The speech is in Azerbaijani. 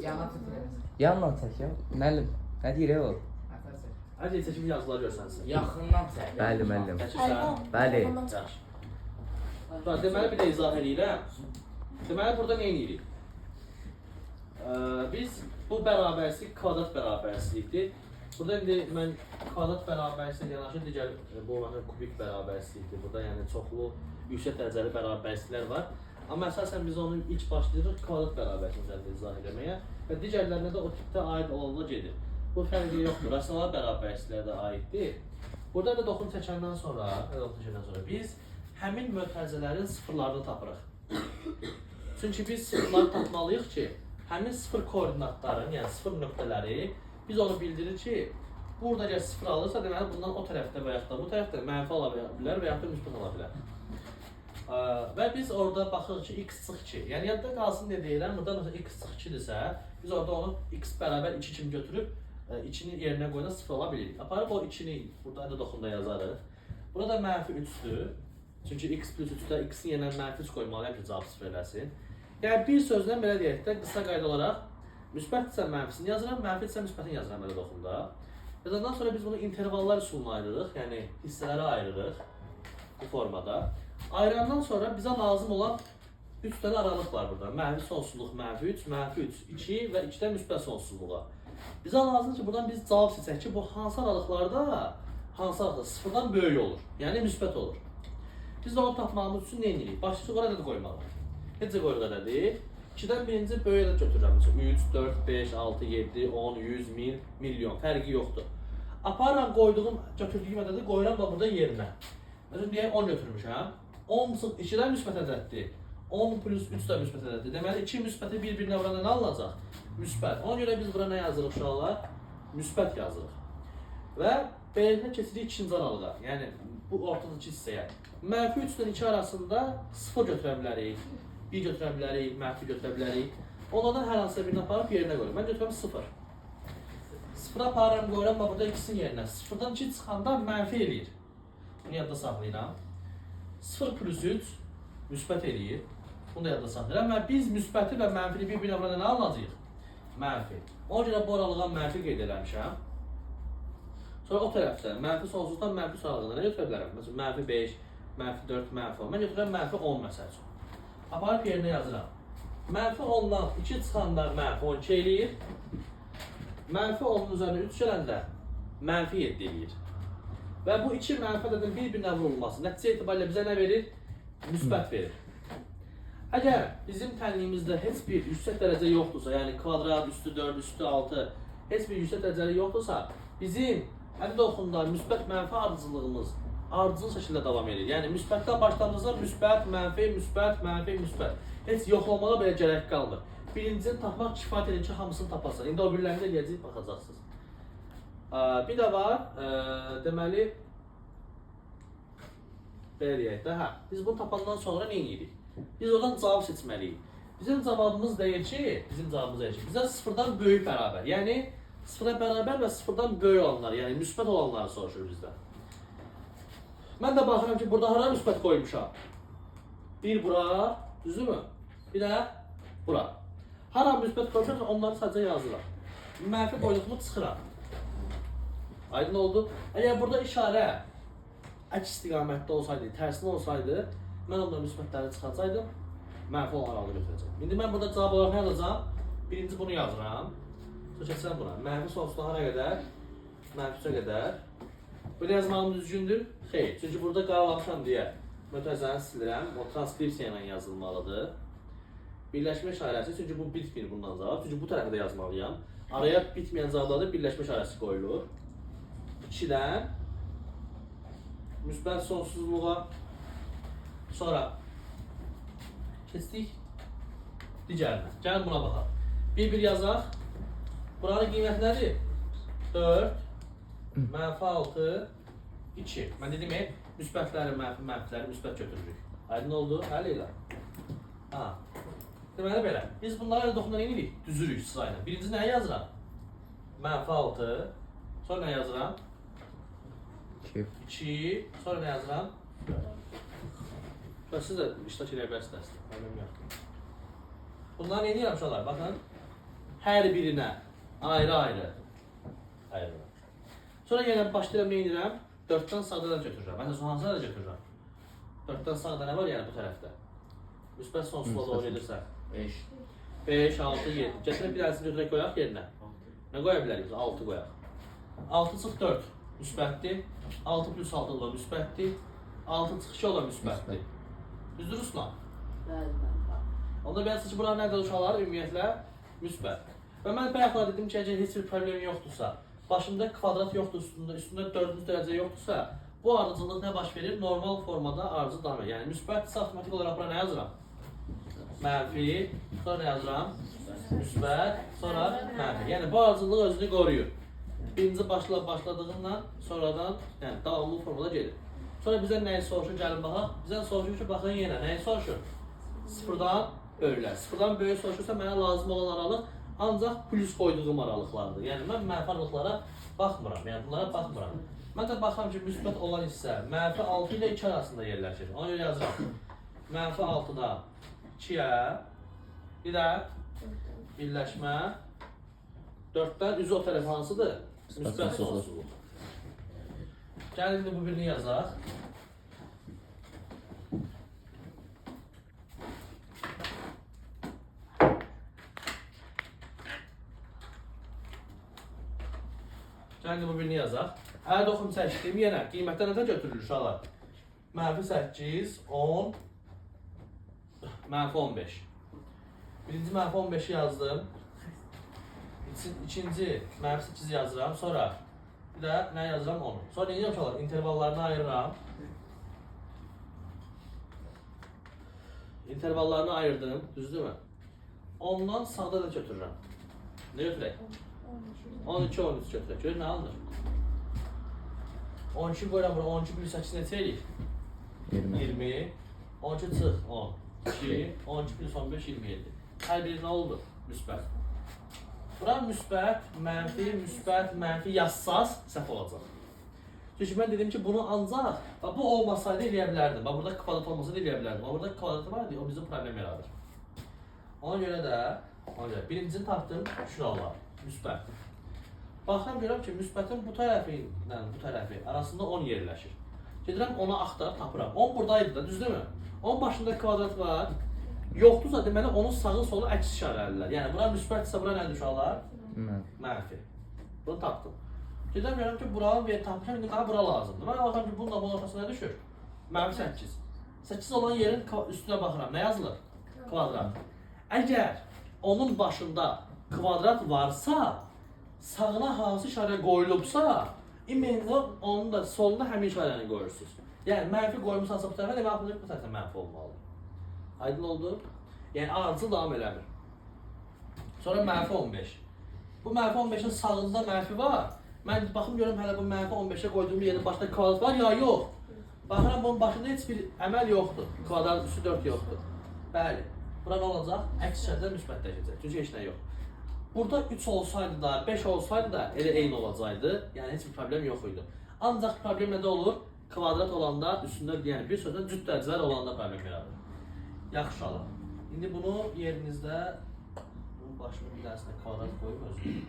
Yandan çək ya. Müəllim, nə deyir o? Hadi seçim yazılar görsənsin. Yaxından çək. Bəli, müəllim. Keçirsən. Bəli. Yaxşı. Deməli bir də izah edirəm. Deməli burada nə edirik? Biz bu bərabərsizlik kvadrat bərabərsizlikdir. Burada indi mən kvadrat bərabərsizliklə yanaşı digər bu kubik bərabərsizlikdir. Burada yəni çoxlu yüksək dərəcəli bərabərsizliklər var. Amma əsasən biz onu ilk başlayırıq kvadrat bərabərsizlik üzərində izah etməyə və digərlərinə də o tipdə aid olanlar gedir. Bu fərqi yoxdur. Rasional bərabərsizliklərə də aiddir. Burada da toxum çəkəndən sonra biz həmin mötərizələrin sıfırlarını tapırıq. Çünki biz sıfırları tapmalıyıq ki, həmin sıfır koordinatların, yəni sıfır nöqtələri biz onu bildirir ki, burada əgər sıfır alırsa, deməli bundan o tərəfdə və yaxud da bu tərəfdə mənfi ala bilər və yaxud da müsbət ala bilər. Və biz orada baxırıq ki, x çıx 2. Yəni yadda qalsın deyə deyirəm, burada mesela x çıx 2-dirsə, biz orada onu x bərabər 2 kimi götürüb 2-nin yerinə qoyuna sıfır ala bilirik. Aparıb o 2-ni burada da doxumda yazarıq. Burada mənfi 3-dür. Çünki x plus 3-də x-in yerinə mənfi 3 qoymalıyam ki, cavab sıfır eləsin. Yəni bir sözlə belə deyək də, qısa qayda olaraq müsbətdirsə mənfisini yazıram, mənfidirsə müsbətini yazıram belə doxumda. Yazandan sonra biz bunu intervallar üsuluna ayırırıq, yəni hissələrə ayırırıq bu formada. Ayırandan sonra bizə lazım olan 3 dənə aralıq var burada. Mənfi sonsuzluq, mənfi 3, mənfi 3, 2 və 2-dən müsbət sonsuzluğa. Bizə lazımdır ki, buradan biz cavab seçək ki, bu hansı aralıqlarda, sıfırdan böyük olur, yəni müsbət olur. Biz də onu tapmağımız üçün nə edirik? Başlıca qora ədəd qoymalıyıq. Necə qoyuq ədədi? 2-dən birinci böyük ədəd götürürəm. 3, 4, 5, 6, 7, 10, 100, 1000, milyon. Fərqi yoxdur. Aparıram qoyduğum, götürdüyüm ədədi qoyuram da burada yerinə. Məsələn, deyək 10 götürmüşəm. 10 2-dən müsbət ədəddir. 10 plus 3 də müsbət ədəddir. Deməli, 2 müsbəti bir-birinə vuranda nə alınacaq? Müsbət. Ona görə biz bura nə yazırıq uşaqlar? Müsbət yazırıq. Və beləliklə keçirik ikinci aralığa. Yəni, bu ortadakı hissəyə. Mənfi 3-dən 2 arasında 0 götürə bilərik, 1 götürə bilərik, mənfi götürə bilərik. Onlardan hər hansısa birini aparıb yerinə qoyuram. Mən götürəm 0. 0-a aparıram, qoyuram, burada ikisinin yerinə. 0-dan 2 çıxanda mənfi eləyir. Bunu yadda saxlayıram. 0 plus 3 müsbət eləyir. Bunu da yadda saxlayıram və biz müsbəti və mənfini bir-birinə vuranda nə alınacaq? Mənfi. Ona görə bu aralığa mənfi qeyd eləmişəm. Sonra o tərəfdə mənfi sonsuzdan mənfi aralığında nə götürə bilərəm? Məsələn, mənfi 5, mənfi 4, mənfi 10. Mən götürürəm mənfi 10 məsəl üçün. Aparıb yerinə yazıram. Mənfi 10-dan 2 çıxanda mənfi 12 eləyir. Mənfi 10-un üzərinə 3 gələndə mənfi 7 eləyir. Və bu iki mənfi ədədin bir-birinə vurulması nəticə etibarilə bizə nə verir? Müsbət verir. Əgər bizim tənliyimizdə heç bir yüksək dərəcə yoxdursa, yəni kvadrat, üstü 4, üstü 6, heç bir yüksək dərəcəli yoxdursa, bizim həmin doxumda müsbət mənfi ardıcıllığımız ardıcıl şəkildə davam edir. Yəni müsbətdən başladığımızda müsbət, mənfi, müsbət, mənfi, müsbət. Heç yoxlamağa belə gərək qalmır. Birincini tapmaq kifayət edir ki, hamısını tapasan. İndi o birilərini də eləyəcək, baxacaqsınız. Bir də var, deməli, belə deyək də, biz bunu tapandan sonra nə edirik? Biz oradan cavab seçməliyik. Bizim cavabımız deyir ki, bizə sıfırdan böyük bərabər. Yəni, sıfıra bərabər və sıfırdan böyük olanlar, yəni müsbət olanları soruşur bizdən. Mən də baxıram ki, burada hara müsbət qoymuşam? Bir bura, düzdürmü? Bir də bura. Hara müsbət qoymuşam, onları sadəcə yazıram. Mənfi qoyduğumu çıxıram. Aydın oldu. Əgər burada işarə əks istiqamətdə olsaydı, tərsində olsaydı, mən onların müsbətləri çıxacaqdım, mənfi olan aralığı götürəcəm. İndi mən burada cavab olaraq nə yazacağım? Birinci bunu yazıram. Sonra keçirəm buna. Mənfi sonsuzluğa hara qədər? Mənfi 3-ə qədər. Belə yazmağım düzgündür? Xeyr. Çünki burada qaralamışam deyə mötərizəni silirəm. O transkripsiya ilə yazılmalıdır. Birləşmə işarəsi, çünki bu bitmir bundan cavab. Çünki bu tərəfə də yazmalıyam. Araya bitməyən cavablarda birləşmə işarəsi qoyulur. 2-dən müsbət sonsuzluğa. Sonra keçdik digərinə. Gəlin buna baxaq. Bir-bir yazaq. Buranın qiymət nədir? 4, mənfi 6, 2. Mən dedim müsbətləri, mənfiləri müsbət götürürük. Aydın oldu? Həll elə. Deməli belə. Biz bunları doxumdan enirik, düzürük sırayla. Birinci nəyə yazıram? Mənfi 6. Sonra nə yazıram? 2. Sonra nə yazıram? Siz də iştirak edə bilərsiniz. Bunları nə edirəm uşaqlar? Baxın. hər birinə ayrı-ayrı ayırıram. Sonra yenə başlayıram, nə edirəm? 4-dən sağdan götürürəm. Məsələn, hansı da götürürəm? 4-dən sağda nə var yəni bu tərəfdə? Müsbət sonsuzluğa doğru edirsən. 5. 5, 6, 7. Gətirib bir dənəsini götürək qoyaq yerinə. Nə qoya bilərik biz? 6 qoyaq. 6 çıx 4 müsbətdir. 6 plus 6 olan müsbətdir. 6 çıx 2 olan müsbətdir. Düzdür Ruslan? Bəli, bəli. Onda ben ki, buranın nədir uşaqlar? Ümumiyyətlə müsbət. Və mən bayaqlar dedim ki, əgər heç bir problem yoxdursa, başında kvadrat yoxdur, üstündə 4-cü dərəcə yoxdursa, bu ardıcıllıq nə baş verir? Normal formada ardıcı davam edir. Yəni müsbətsə avtomatik olaraq bura nə yazıram? Mənfi, sonra nə yazıram? Müsbət, sonra mənfi. Yəni bu ardıcıllıq özünü qoruyur. Birinci başladığından sonradan yəni davamlı formada gedir. Sonra bizdən nəyi soruşur? Gəlin baxaq. Bizdən soruşur ki, baxın yenə nəyi soruşur? Sıfırdan böyüklər. Sıfırdan böyük soruşursa mənə lazım olan aralıq ancaq plus qoyduğum aralıqlardır. Yəni mən mənfi aralıqlara baxmıram. Yəni bunlara baxmıram. Mən də baxıram ki, müsbət olan hissə mənfi 6 ilə 2 arasında yerləşir. Ona görə yazıram. Mənfi 6-dan 2-yə bir də birləşmə 4-dən üzü o tərəf hansıdır? Müsbət sonsuzluq. Gəlin indi bu birini yazaq. Gəlin bu birini yazaq. Əgər oxum çəkdim, yenə qiymətdə nədən götürülür uşaqlar? Mənfi 8, 10, mənfi 15. Birinci mənfi 15'i yazdım. İkinci mənfi 8'i yazıram. Sonra bir də nə yazıram? 10'u. Sonra nə edəcəm uşaqlar? İntervallarını ayırıram. İntervallarını ayırdım, düzdürmü? 10'dan sağda da götürürəm. Ne götürək? 12, 13 götürək. Görün nə alınır? 12 qoyuram bura, 12 plus 8 neçə eləyir? 20. 12 çıx, 10. 2, 12 plus 15, 27. Hər biri nə oldu? Müsbət. Bura müsbət, mənfi yazsaz səhv olacaq. Çünki mən dedim ki, bunu ancaq bu olmasaydı eləyə bilərdim. Burada kvadrat olmasaydı eləyə bilərdim. Burada kvadratı var, o bizim problem yaradır. Ona görə də birincini tapdım, şuralar, müsbət. Baxıram görürəm ki, müsbətin bu tərəfi ilə bu tərəfi arasında 10 yerləşir. Gedirəm ona axtarıb tapıram. 10 buradaydı da, düzdürmü? 10 başında kvadrat var. Yoxdursa deməli onun sağı solu əks işarəlilər. Yəni bura müsbətsə bura nədir uşaqlar? Mənfi. Bunu tapdım. Gedirəm görürəm ki, buranın veri tapmışam, indi mənə bura lazımdır. Mən baxıram ki, bununla bunun ortasına nə düşür? Mənfi 8. 8 olan yerin üstünə baxıram. Nə yazılır? Kvadrat. Əgər onun başında kvadrat varsa, sağına hansı işarə qoyulubsa, imenli onun da soluna həmin işarəni qoyursunuz. Yəni mənfi qoymusansa bu tərəfə, demək bu tərəfə mənfi olmalıdır. Aydın oldu? Yəni ardıcıl davam eləmir. Sonra mənfi 15. Bu mənfi 15'in sağında mənfi var. Mən baxım görüm hələ bu mənfi 15'e qoyduğum yerin başında kvadrat var ya yox. Baxıram bunun başında heç bir əməl yoxdur. Kvadrat üstü 4 yoxdur. Bəli. Bura nə olacaq? Əks şəkildə müsbətləşəcək. Çünki heç nə yox. Burada 3 olsaydı da, 5 olsaydı da elə eyni olacaqdı. Yəni heç bir problem yox idi. Ancaq problem nədə olur? Kvadrat olanda üstündə yəni bir sözlə cüt dərəcələr olanda problem yaradır. Yaxşı alaq. İndi bunu yerinizdə bunun başına bir dənəsinə kvadrat qoyub özünü.